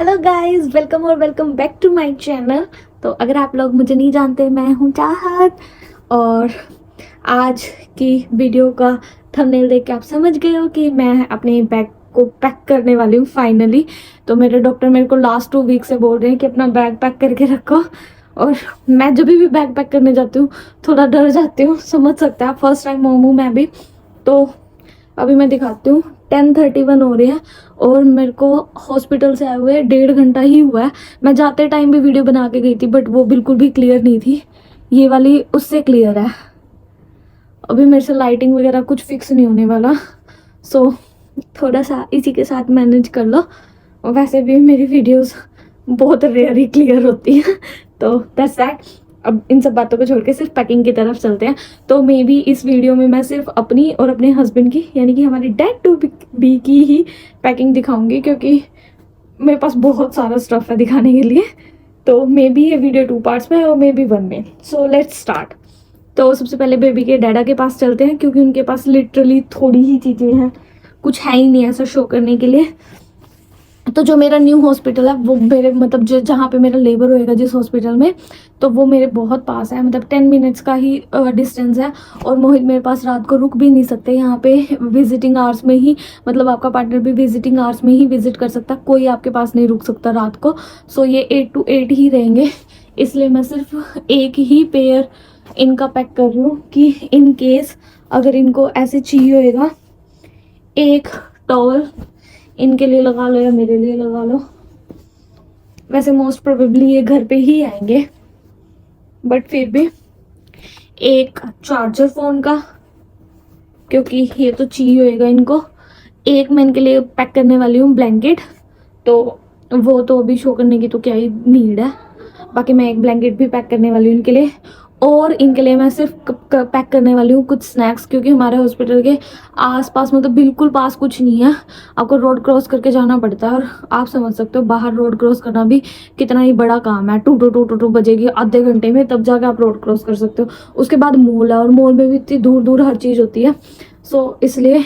Hello guys, welcome और welcome back to my channel. तो अगर आप लोग मुझे नहीं जानते, मैं हूं चाहत। और आज की वीडियो का थंबनेल देख के आप समझ गए हो कि मैं अपने बैग को पैक करने वाली हूँ फाइनली। तो मेरे डॉक्टर मेरे को लास्ट 2 वीक से बोल रहे हैं कि अपना बैग पैक करके रखो। और मैं जब भी बैग पैक करने जाती हूँ थोड़ा डर जाती हूँ, समझ सकते हैं आप। फर्स्ट टाइम मोम हूँ मैं भी। तो अभी मैं दिखाती हूँ, 10:31 हो रही है और मेरे को हॉस्पिटल से आए हुए 1.5 घंटा ही हुआ है। मैं जाते टाइम भी वीडियो बना के गई थी बट वो बिल्कुल भी क्लियर नहीं थी। ये वाली उससे क्लियर है। अभी मेरे से लाइटिंग वगैरह कुछ फिक्स नहीं होने वाला। सो थोड़ा सा इसी के साथ मैनेज कर लो। और वैसे भी मेरी वीडियोस बहुत रेयर ही क्लियर होती है। तो दैट्स दैट। अब इन सब बातों को छोड़ के सिर्फ पैकिंग की तरफ चलते हैं। तो मे बी इस वीडियो में मैं सिर्फ अपनी और अपने हस्बैंड की, यानी कि हमारे डैड टू बी की ही पैकिंग दिखाऊंगी, क्योंकि मेरे पास बहुत सारा स्टफ है दिखाने के लिए। तो मे बी ये वीडियो 2 पार्ट्स में और मे बी 1 में। So let's start. तो सबसे पहले बेबी के डैडा के पास चलते हैं, क्योंकि उनके पास लिटरली थोड़ी ही चीज़ें हैं, कुछ है ही नहीं ऐसा शो करने के लिए। तो जो मेरा न्यू हॉस्पिटल है वो मेरे मतलब जो जहाँ पे मेरा लेबर होएगा जिस हॉस्पिटल में, तो वो मेरे बहुत पास है, मतलब 10 मिनट्स का ही डिस्टेंस है। और मोहित मेरे पास रात को रुक भी नहीं सकते यहाँ पे विजिटिंग आवर्स में ही। मतलब आपका पार्टनर भी विजिटिंग आवर्स में ही विजिट कर सकता, कोई आपके पास नहीं रुक सकता रात को। सो ये 8 to 8 ही रहेंगे, इसलिए मैं सिर्फ एक ही पेयर इनका पैक कर रही हूँ कि इन केस अगर इनको ऐसे चाहिए होएगा। एक टॉवल इनके लिए लगा लो या मेरे लिए लगा लो। वैसे मोस्ट प्रोबेबली ये घर पे ही आएंगे, बट फिर भी एक चार्जर फोन का, क्योंकि ये तो चाहिए होएगा इनको। एक मैं इनके लिए पैक करने वाली हूँ ब्लैंकेट। तो वो तो अभी शो करने की तो क्या ही नीड है। बाकी मैं एक ब्लैंकेट भी पैक करने वाली हूँ इनके लिए। और इनके लिए मैं सिर्फ पैक करने वाली हूँ कुछ स्नैक्स, क्योंकि हमारे हॉस्पिटल के आसपास मतलब बिल्कुल पास कुछ नहीं है। आपको रोड क्रॉस करके जाना पड़ता है, और आप समझ सकते हो बाहर रोड क्रॉस करना भी कितना ही बड़ा काम है। टू बजेगी आधे घंटे में, तब जाके आप रोड क्रॉस कर सकते हो। उसके बाद मॉल है, और मॉल में भी इतनी दूर दूर हर चीज़ होती है। सो इसलिए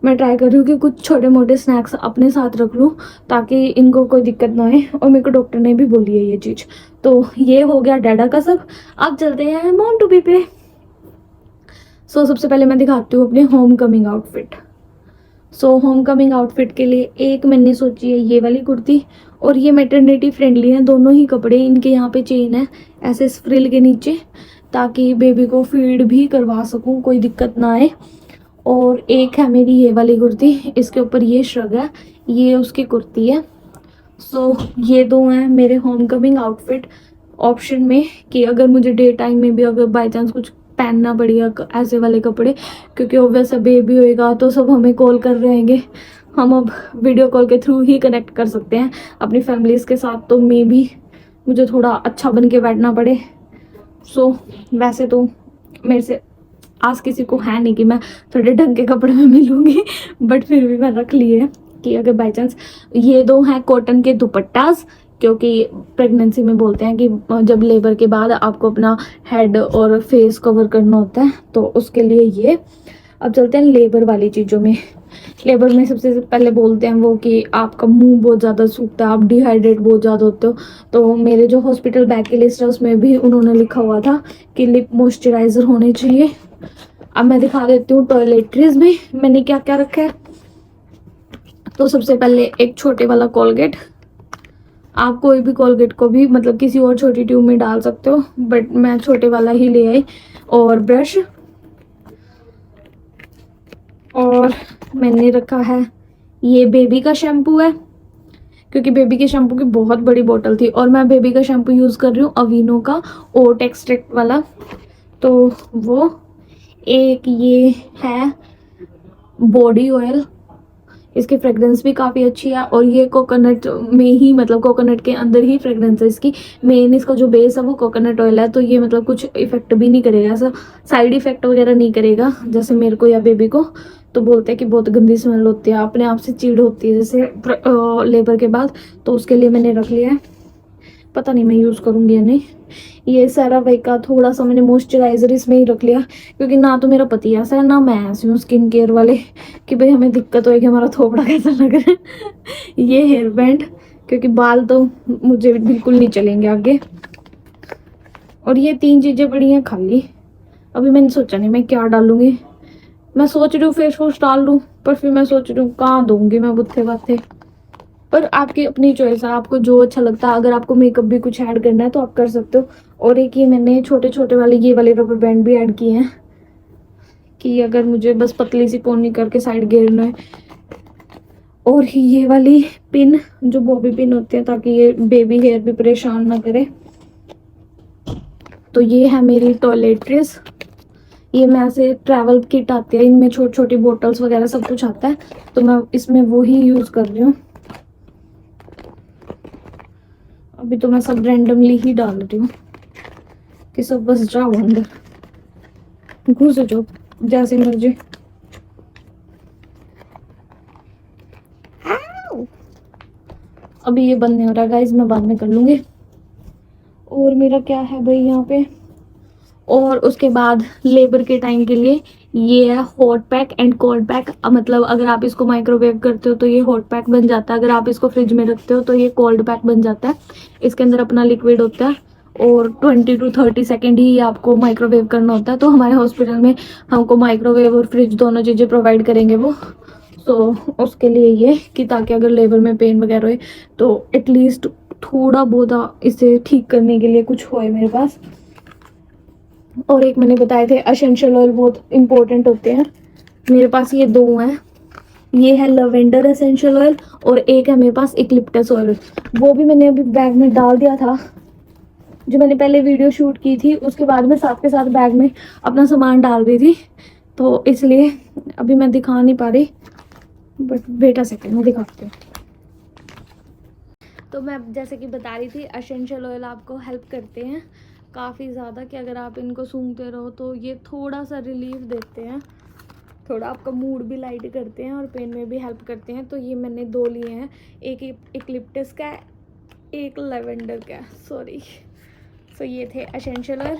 मैं ट्राई कर रही हूँ कि कुछ छोटे मोटे स्नैक्स अपने साथ रख लूँ, ताकि इनको कोई दिक्कत ना आए। और मेरे को डॉक्टर ने भी बोली है ये चीज़। तो ये हो गया डैडा का सब। अब चलते हैं मॉम टू बी पे। सो सबसे पहले मैं दिखाती हूँ अपने home coming outfit. So home coming outfit के लिए एक मैंने सोची है ये वाली कुर्ती, और ये मैटरनिटी फ्रेंडली है दोनों ही कपड़े। इनके यहाँ पे चेन है ऐसे फ्रिल के नीचे, ताकि बेबी को फीड भी करवा सकूँ, कोई दिक्कत ना आए। और एक है मेरी ये वाली कुर्ती, इसके ऊपर ये श्रग है, ये उसकी कुर्ती है। सो ये दो हैं मेरे होम कमिंग आउटफिट ऑप्शन में, कि अगर मुझे डे टाइम में भी अगर बाई चांस कुछ पहनना पड़ेगा ऐसे वाले कपड़े, क्योंकि ऑब्वियस बेबी होएगा तो सब हमें कॉल कर रहेंगे। हम अब वीडियो कॉल के थ्रू ही कनेक्ट कर सकते हैं अपनी फैमिलीज़ के साथ। तो मे भी मुझे थोड़ा अच्छा बन के बैठना पड़े। सो वैसे तो मेरे से आज किसी को है नहीं कि मैं थोड़े ढंग के कपड़े में मिलूंगी, बट फिर भी मैं रख लिए है कि अगर बाई चांस। ये दो हैं कॉटन के दुपट्टास, क्योंकि प्रेगनेंसी में बोलते हैं कि जब लेबर के बाद आपको अपना हेड और फेस कवर करना होता है, तो उसके लिए ये। अब चलते हैं लेबर वाली चीज़ों में। लेबर में सबसे पहले बोलते हैं वो कि आपका मुंह बहुत ज़्यादा सूखता है, आप डिहाइड्रेट बहुत ज़्यादा होते हो। तो मेरे जो हॉस्पिटल बैग की लिस्ट है उसमें भी उन्होंने लिखा हुआ था कि लिप मॉइस्चराइज़र होने चाहिए। अब मैं दिखा देती हूँ टॉयलेटरीज में मैंने क्या क्या रखा है। तो सबसे पहले एक छोटे वाला कोलगेट। आप कोई भी कोलगेट को भी मतलब किसी और छोटी ट्यूब में डाल सकते हो, बट मैं छोटे वाला ही ले आई। और ब्रश, और मैंने रखा है ये बेबी का शैम्पू है, क्योंकि बेबी के शैम्पू की बहुत बड़ी बोतल थी। और मैं बेबी का शैम्पू यूज़ कर रही हूँ अवीनो का ओट एक्सट्रैक्ट वाला। तो वो एक ये है बॉडी ऑयल, इसकी फ्रेग्रेंस भी काफ़ी अच्छी है। और ये कोकोनट में ही मतलब कोकोनट के अंदर ही फ्रेग्रेंस है इसकी। मेन इसका जो बेस है वो कोकोनट ऑयल है, तो ये मतलब कुछ इफेक्ट भी नहीं करेगा, ऐसा साइड इफेक्ट वगैरह नहीं करेगा जैसे मेरे को या बेबी को। तो बोलते हैं कि बहुत गंदी स्मेल होती है, अपने आप से चीड़ होती है जैसे लेबर के बाद। तो उसके लिए मैंने रख लिया है, पता नहीं मैं यूज़ करूँगी या नहीं। ये CeraVe का थोड़ा सा मैंने मॉइस्चराइजर इसमें ही रख लिया, क्योंकि ना तो मेरा पति ऐसा है ना मैं ऐसी हूँ स्किन केयर वाले कि भाई हमें दिक्कत होगी हमारा थोपड़ा कैसा लग रहा है। ये हेयर बैंड क्योंकि बाल तो मुझे बिल्कुल नहीं चलेंगे आगे। और ये 3 चीज़ें पड़ी हैं खाली। अभी मैंने सोचा नहीं मैं क्या डालूंगी। मैं सोच रही हूँ फेस वॉश डाल लूँ, पर फिर मैं सोच रही हूँ कहाँ दूंगी मैं बुत्थे बाथे। पर आपकी अपनी चॉइस है, आपको जो अच्छा लगता है। अगर आपको मेकअप भी कुछ ऐड करना है तो आप कर सकते हो। और एक ये मैंने छोटे छोटे वाले ये वाले रबर बैंड भी ऐड किए हैं कि अगर मुझे बस पतली सी पोनी करके साइड घेरना है। और ये वाली पिन जो बॉबी पिन होती है, ताकि ये बेबी हेयर भी परेशान ना करे। तो ये है मेरी टॉयलेट्रीज। ये मैं ऐसे ट्रैवल किट आती है, इनमें छोटी छोटी बोटल्स वगैरह सब कुछ आता है, तो मैं इसमें वो ही यूज कर रही हूँ। अभी तो मैं सब रैंडमली ही डाल रही हूँ कि सब बस जाओ अंदर, घुस जाओ जैसे मर्जी। अभी ये बंद नहीं हो रहा गाइस, मैं बाद में कर लूंगी। और मेरा क्या है भाई यहाँ पे। और उसके बाद लेबर के टाइम के लिए ये है hot pack and cold pack. मतलब अगर आप इसको माइक्रोवेव करते हो तो ये हॉट पैक बन जाता है, अगर आप इसको फ्रिज में रखते हो तो ये कोल्ड पैक बन जाता है। इसके अंदर अपना लिक्विड होता है और 20 to 30 सेकेंड ही आपको माइक्रोवेव करना होता है। तो हमारे हॉस्पिटल में हमको माइक्रोवेव और फ्रिज दोनों चीज़ें प्रोवाइड करेंगे वो। तो उसके लिए ये कि ताकि अगर लेबर में पेन वगैरह हो तो एटलीस्ट थोड़ा बहुत इसे ठीक करने के लिए कुछ होए मेरे पास। और एक मैंने बताए थे एसेंशियल ऑयल बहुत इंपॉर्टेंट होते हैं, मेरे पास ये 2 हैं। ये है लवेंडर एसेंशियल ऑयल और एक है मेरे पास इक्लिप्टस ऑयल। वो भी मैंने अभी बैग में डाल दिया था, जो मैंने पहले वीडियो शूट की थी उसके बाद में साथ के साथ बैग में अपना सामान डाल रही थी, तो इसलिए अभी मैं दिखा नहीं पा रही। बट वेट अ सेकेंड, मैं दिखाती हूँ। तो मैं जैसे कि बता रही थी, एसेंशियल ऑयल आपको हेल्प करते हैं काफ़ी ज़्यादा, कि अगर आप इनको सूंघते रहो तो ये थोड़ा सा रिलीफ देते हैं, थोड़ा आपका मूड भी लाइट करते हैं और पेन में भी हेल्प करते हैं। तो ये मैंने 2 लिए हैं, एक इक्लिप्टस का, एक लेवेंडर का, सॉरी। सो ये थे एसेंशियल ऑयल।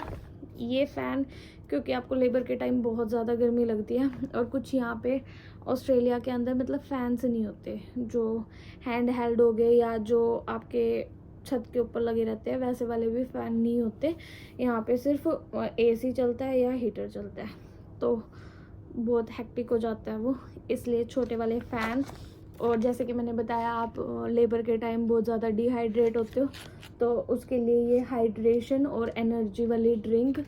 ये फ़ैन, क्योंकि आपको लेबर के टाइम बहुत ज़्यादा गर्मी लगती है, और कुछ यहाँ पे ऑस्ट्रेलिया के अंदर मतलब फ़ैन्स नहीं होते जो हैंड हेल्ड हो गए या जो आपके छत के ऊपर लगे रहते हैं, वैसे वाले भी फ़ैन नहीं होते यहाँ पे। सिर्फ एसी चलता है या हीटर चलता है, तो बहुत हेक्टिक हो जाता है वो, इसलिए छोटे वाले फ़ैन। और जैसे कि मैंने बताया, आप लेबर के टाइम बहुत ज़्यादा डिहाइड्रेट होते हो, तो उसके लिए ये हाइड्रेशन और एनर्जी वाली ड्रिंक,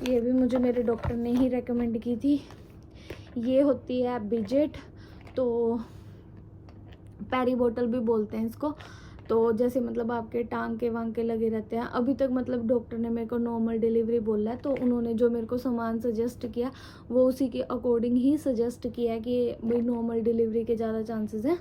ये भी मुझे मेरे डॉक्टर ने ही रेकमेंड की थी। ये होती है बिजेट, तो पैरी बोतल भी बोलते हैं इसको। तो जैसे मतलब आपके टांके वांके लगे रहते हैं, अभी तक मतलब डॉक्टर ने मेरे को नॉर्मल डिलीवरी बोला है, तो उन्होंने जो मेरे को सामान सजेस्ट किया वो उसी के अकॉर्डिंग ही सजेस्ट किया कि भाई नॉर्मल डिलीवरी के ज़्यादा चांसेस हैं,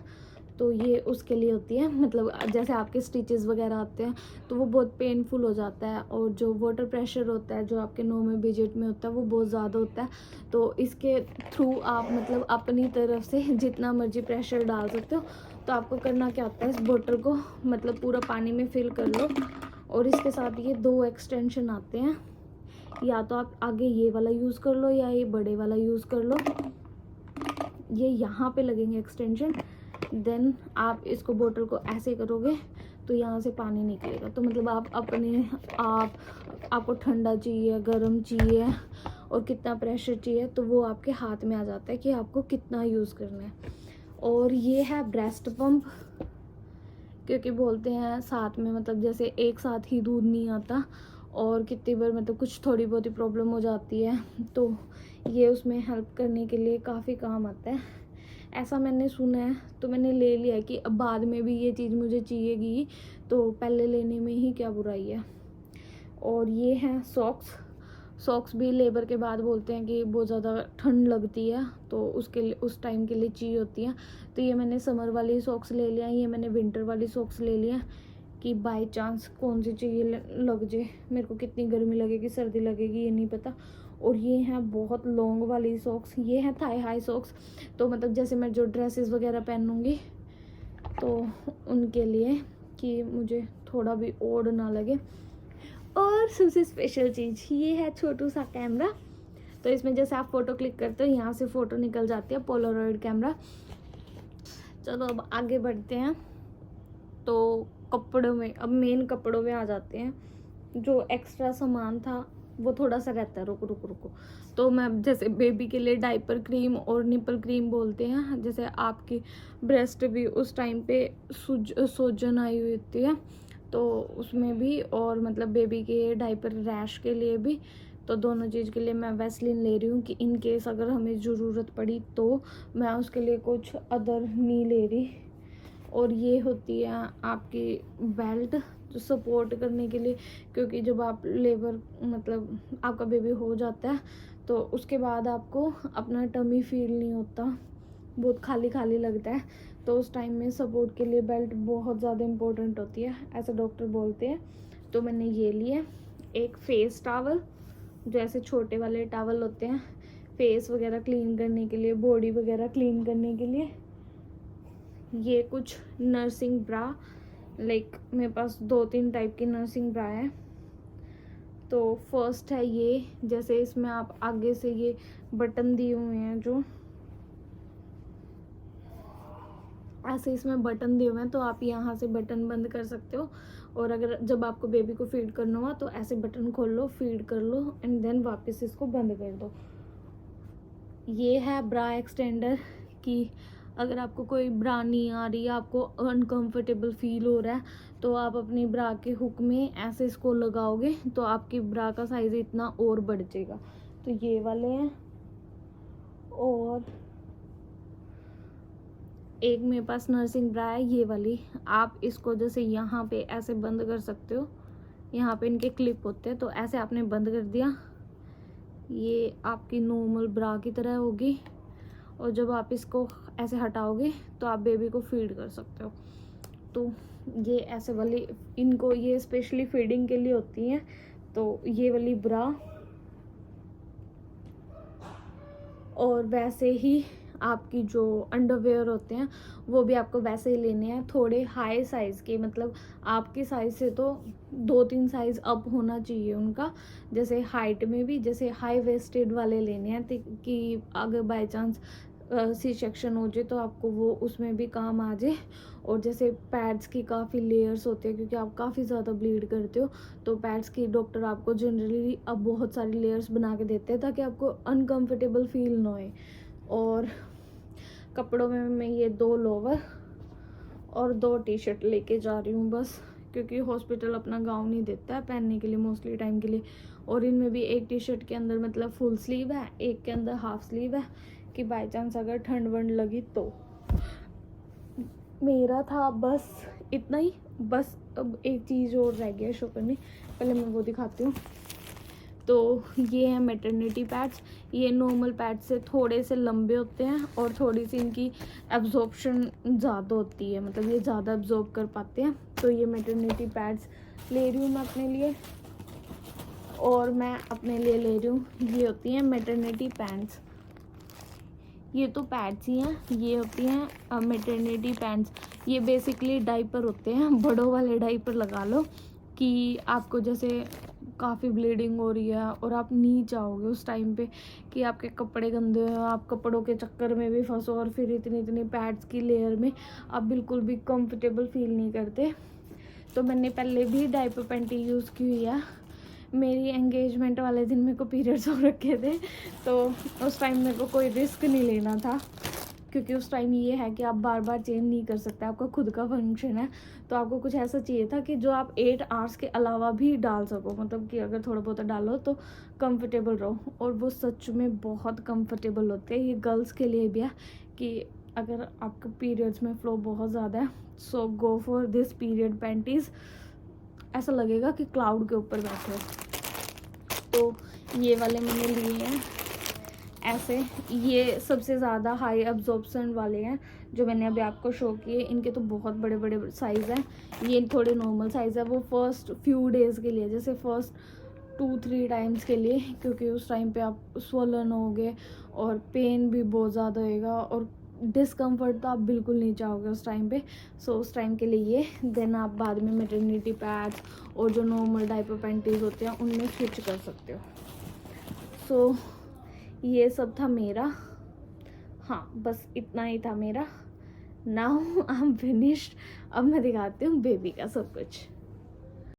तो ये उसके लिए होती है। मतलब जैसे आपके स्टिचेस वगैरह आते हैं तो वो बहुत पेनफुल हो जाता है, और जो वाटर प्रेशर होता है जो आपके नो में बिजेट में होता है वो बहुत ज़्यादा होता है। तो इसके थ्रू आप मतलब अपनी तरफ से जितना मर्जी प्रेशर डाल सकते हो। तो आपको करना क्या होता है, इस बोतल को मतलब पूरा पानी में फिल कर लो, और इसके साथ ये 2 एक्सटेंशन आते हैं, या तो आप आगे ये वाला यूज़ कर लो या ये बड़े वाला यूज़ कर लो। ये यहाँ पे लगेंगे एक्सटेंशन, देन आप इसको बोतल को ऐसे करोगे तो यहाँ से पानी निकलेगा। तो मतलब आप अपने आपको ठंडा चाहिए, गर्म चाहिए और कितना प्रेशर चाहिए, तो वो आपके हाथ में आ जाता है कि आपको कितना यूज़ करना है। और ये है ब्रेस्ट पंप, क्योंकि बोलते हैं साथ में मतलब जैसे एक साथ ही दूध नहीं आता, और कितनी बार मतलब कुछ थोड़ी बहुत ही प्रॉब्लम हो जाती है, तो ये उसमें हेल्प करने के लिए काफ़ी काम आता है, ऐसा मैंने सुना है। तो मैंने ले लिया है कि अब बाद में भी ये चीज़ मुझे चाहिएगी, तो पहले लेने में ही क्या बुराई है। और ये हैं सॉक्स भी लेबर के बाद बोलते हैं कि बहुत ज़्यादा ठंड लगती है, तो उसके लिए उस टाइम के लिए चाहिए होती है। तो ये मैंने समर वाली सॉक्स ले लिया, ये मैंने विंटर वाली सॉक्स ले लिया कि बाय चांस कौन सी चाहिए लग जाए, मेरे को कितनी गर्मी लगेगी सर्दी लगेगी ये नहीं पता। और ये हैं बहुत लॉन्ग वाली सॉक्स, ये हैं थाई हाई सॉक्स, तो मतलब जैसे मैं जो ड्रेसेस वगैरह पहनूँगी तो उनके लिए, कि मुझे थोड़ा भी ओड ना लगे। और सबसे स्पेशल चीज़ ये है छोटू सा कैमरा, तो इसमें जैसे आप फ़ोटो क्लिक करते हो यहाँ से फ़ोटो निकल जाती है, पोलरॉइड कैमरा। चलो अब आगे बढ़ते हैं। तो कपड़ों में, अब मेन कपड़ों में आ जाते हैं। जो एक्स्ट्रा सामान था वो थोड़ा सा रहता है, रुको रुको रुको। तो मैं जैसे बेबी के लिए डाइपर क्रीम और निपल क्रीम बोलते हैं, जैसे आपकी ब्रेस्ट भी उस टाइम पे सूजन आई हुई होती है तो उसमें भी, और मतलब बेबी के डाइपर रैश के लिए भी, तो दोनों चीज़ के लिए मैं वैसलीन ले रही हूँ कि इन केस अगर हमें ज़रूरत पड़ी तो मैं उसके लिए कुछ अदर नहीं ले रही। और ये होती है आपकी बेल्ट जो सपोर्ट करने के लिए, क्योंकि जब आप लेबर मतलब आपका बेबी हो जाता है तो उसके बाद आपको अपना टमी फील नहीं होता, बहुत खाली खाली लगता है, तो उस टाइम में सपोर्ट के लिए बेल्ट बहुत ज़्यादा इम्पोर्टेंट होती है, ऐसा डॉक्टर बोलते हैं। तो मैंने ये लिए एक फेस टावल, जो ऐसे छोटे वाले टावल होते हैं फेस वगैरह क्लीन करने के लिए, बॉडी वगैरह क्लीन करने के लिए। ये कुछ नर्सिंग ब्रा, लाइक मेरे पास 2-3 टाइप की नर्सिंग ब्रा है। तो फर्स्ट है ये, जैसे इसमें आप आगे से ये बटन दिए हुए हैं, जो ऐसे इसमें बटन दिए हुए हैं, तो आप यहाँ से बटन बंद कर सकते हो। और अगर जब आपको बेबी को फीड करना हुआ तो ऐसे बटन खोल लो, फीड कर लो एंड देन वापस इसको बंद कर दो। ये है ब्रा एक्सटेंडर कि अगर आपको कोई ब्रा नहीं आ रही है, आपको अनकंफर्टेबल फील हो रहा है, तो आप अपनी ब्रा के हुक में ऐसे इसको लगाओगे तो आपकी ब्रा का साइज़ इतना और बढ़ जाएगा। तो ये वाले हैं। और एक मेरे पास नर्सिंग ब्रा है ये वाली, आप इसको जैसे यहाँ पे ऐसे बंद कर सकते हो, यहाँ पे इनके क्लिप होते हैं, तो ऐसे आपने बंद कर दिया, ये आपकी नॉर्मल ब्रा की तरह होगी। और जब आप इसको ऐसे हटाओगे तो आप बेबी को फीड कर सकते हो। तो ये ऐसे वाली, इनको ये स्पेशली फीडिंग के लिए होती हैं। तो ये वाली ब्रा, और वैसे ही आपकी जो अंडरवेयर होते हैं वो भी आपको वैसे ही लेने हैं, थोड़े हाई साइज़ के, मतलब आपके साइज़ से तो 2-3 साइज़ अप होना चाहिए उनका, जैसे हाइट में भी, जैसे हाई वेस्टेड वाले लेने हैं कि अगर बाय चांस सी सेक्शन हो जाए तो आपको वो उसमें भी काम आ जाए। और जैसे पैड्स की काफ़ी लेयर्स होते हैं, क्योंकि आप काफ़ी ज़्यादा ब्लीड करते हो, तो पैड्स की डॉक्टर आपको जनरली अब बहुत सारी लेयर्स बना के देते हैं ताकि आपको अनकंफर्टेबल फील ना होए। और कपड़ों में मैं ये 2 लोवर और 2 टी-शर्ट लेके जा रही हूँ बस, क्योंकि हॉस्पिटल अपना गाउन नहीं देता है पहनने के लिए मोस्टली टाइम के लिए। और इनमें भी एक टी-शर्ट के अंदर मतलब फुल स्लीव है, एक के अंदर हाफ स्लीव है, कि बाय चांस अगर ठंड वंड लगी तो। मेरा था बस इतना ही। बस अब एक चीज़ और रह गया शो करनी, पहले मैं वो दिखाती हूँ। तो ये है मैटरनिटी पैड्स, ये नॉर्मल पैड से थोड़े से लंबे होते हैं और थोड़ी सी इनकी एब्जॉर्प्शन ज़्यादा होती है, मतलब ये ज़्यादा एब्जॉर्ब कर पाते हैं। तो ये मैटरनिटी पैड्स ले रही हूँ मैं अपने लिए। और मैं अपने लिए ले रही हूँ, ये होती हैं मैटरनिटी पैंट्स, ये तो पैड्स ही हैं, ये होती हैं मैटरनिटी पैंट्स। ये बेसिकली डाइपर होते हैं, बड़ों वाले डाइपर लगा लो कि आपको जैसे काफ़ी ब्लीडिंग हो रही है और आप नहीं चाहोगे उस टाइम पे कि आपके कपड़े गंदे हो, आप कपड़ों के चक्कर में भी फंसो और फिर इतनी पैड्स की लेयर में आप बिल्कुल भी कंफर्टेबल फील नहीं करते। तो मैंने पहले भी डाइपर पैंटी यूज़ की हुई है। मेरी एंगेजमेंट वाले दिन मेरे को पीरियड्स हो रखे थे, तो उस टाइम मेरे को कोई रिस्क नहीं लेना था, क्योंकि उस टाइम ये है कि आप बार बार चेंज नहीं कर सकते, आपका खुद का फंक्शन है। तो आपको कुछ ऐसा चाहिए था कि जो आप 8 आवर्स के अलावा भी डाल सको, मतलब कि अगर थोड़ा बहुत डालो तो कंफर्टेबल रहो। और वो सच में बहुत कंफर्टेबल होते हैं। ये गर्ल्स के लिए भी है कि अगर आपके पीरियड्स में फ्लो बहुत ज़्यादा है, so go for this period panties. ऐसा लगेगा कि क्लाउड के ऊपर बैठे हो। तो ये वाले मैंने लिए हैं ऐसे, ये सबसे ज़्यादा हाई एब्जॉर्प्शन वाले हैं जो मैंने अभी आपको शो किए। इनके तो बहुत बड़े बड़े साइज़ हैं, ये थोड़े नॉर्मल साइज़ है। वो फर्स्ट फ्यू डेज़ के लिए, जैसे फर्स्ट 2-3 टाइम्स के लिए, क्योंकि उस टाइम पे आप स्वलन होगे और पेन भी बहुत ज़्यादा होएगा और डिस्कम्फर्ट तो आप बिल्कुल नहीं चाहोगे उस टाइम पे। सो उस टाइम के लिए ये, देन आप बाद में मैटरनिटी पैड्स और जो नॉर्मल डाइपर पैंटीज़ होते हैं उनमें स्विच कर सकते हो। सो ये सब था मेरा, हाँ बस इतना ही था मेरा। Now I am finished. अब मैं दिखाती हूँ बेबी का सब कुछ।